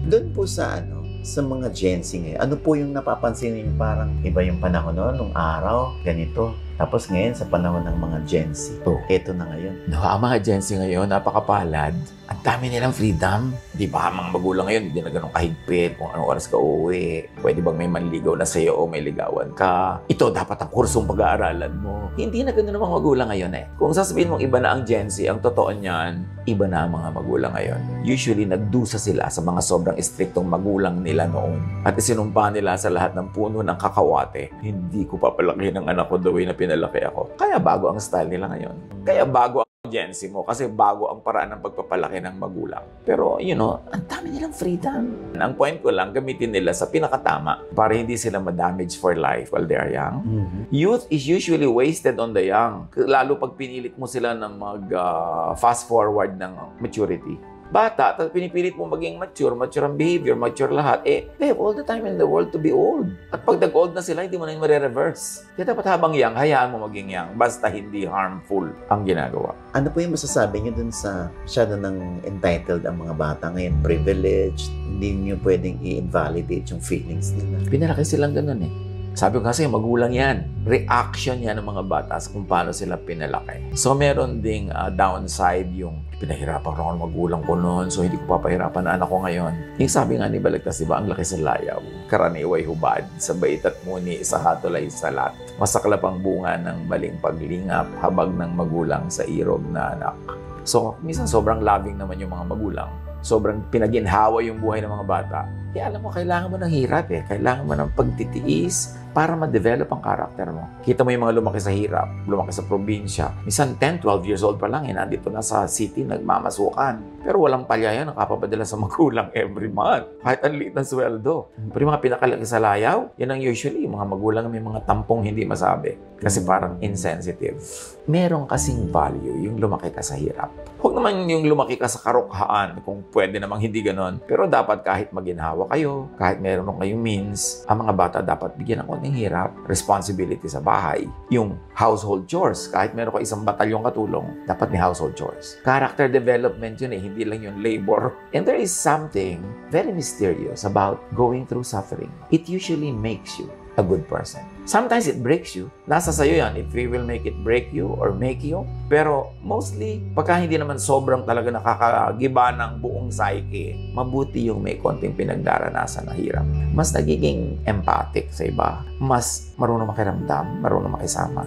Doon po sa sa mga Gen Z ngayon, ano po yung napapansin niyo parang iba yung panahon noon, nung araw, ganito. Tapos ngayon, sa panahon ng mga Gen Z, eto na ngayon. No, ang mga Gen Z ngayon, napakapalad. Ang dami nilang freedom. Di ba, mga magulang ngayon, hindi na ganun kahigpit kung anong oras ka uuwi. Pwede bang may manligaw na sa'yo o may ligawan ka? Ito, dapat ang kursong pag-aaralan mo. Hindi na ganun ang mga magulang ngayon eh. Kung sasabihin mong iba na ang Gen Z, ang totoo niyan, iba na ang mga magulang ngayon. Usually, nagdusa sila sa mga sobrang istriktong magulang nila noon. At isinumpa nila sa lahat ng puno ng kakawate, hindi ko papalaki ng anak ko the way na pinalaki ako. Kaya bago ang style nila ngayon. Kaya bago ang Gen Z mo kasi bago ang paraan ng pagpapalaki ng magulang. Pero, ang dami nilang freedom. Ang point ko lang, gamitin nila sa pinakatama para hindi sila ma-damage for life while they are young. Youth is usually wasted on the young. Lalo pag pinilit mo sila na mag-fast forward ng maturity. Bata, tapos pinipilit mo maging mature ang behavior, mature lahat, they have all the time in the world to be old. At pag nag-old na sila, hindi mo na yung marireverse. Kaya dapat habang young, hayaan mo maging young, basta hindi harmful ang ginagawa. Ano po yung masasabi niyo dun sa masyado ng entitled ang mga bata ngayon, privileged, hindi niyo pwedeng i-invalidate yung feelings nila? Pinalaki silang ganun eh. Sabi ko kasi, magulang yan. Reaction yan ng mga bata kung paano sila pinalaki. So, meron ding downside yung pinahirapan ko ng magulang ko noon, so hindi ko papahirapan na anak ko ngayon. Yung sabi nga ni Balagtas, diba, ang laki sa layaw, karaniway hubad, sa bait at muni, sa hatol ay salat. Masaklap ang bunga ng maling paglingap, habag ng magulang sa irog na anak. So, minsan sobrang loving naman yung mga magulang. Sobrang pinaginhawa yung buhay ng mga bata. Alam mo, kailangan mo ng hirap eh. Kailangan mo ng pagtitiis para ma-develop ang karakter mo. Kita mo yung mga lumaki sa hirap, lumaki sa probinsya. Minsan 10, 12 years old pa lang, nandito na sa city, nagmamasukan. Pero walang palya yan, nakapapadala sa magulang every month. Kahit ang liit ng sweldo. Pero yung mga pinakalaki sa layaw, yan ang usually, yung mga magulang may mga tampong hindi masabi. Kasi parang insensitive. Meron kasing value yung lumaki ka sa hirap. Huwag naman yung lumaki ka sa karukhaan, kung pwede namang hindi ganon. Pero dapat kahit maginhawa kayo, kahit meron kayong means, ang mga bata dapat bigyan ng konting hirap, responsibility sa bahay. Yung household chores, kahit meron ka isang batalyong katulong, dapat may household chores. Character development yun hindi lang yung labor. And there is something very mysterious about going through suffering. It usually makes you a good person. Sometimes it breaks you. Nasa sayo yan if we will make it break you or make you. Pero mostly, pagka hindi naman sobrang talaga nakakagiba ng buong psyche, mabuti yung may konting pinagdaranasan na hirap. Mas nagiging empathic sa iba. Mas marunong makiramdam, marunong makisama.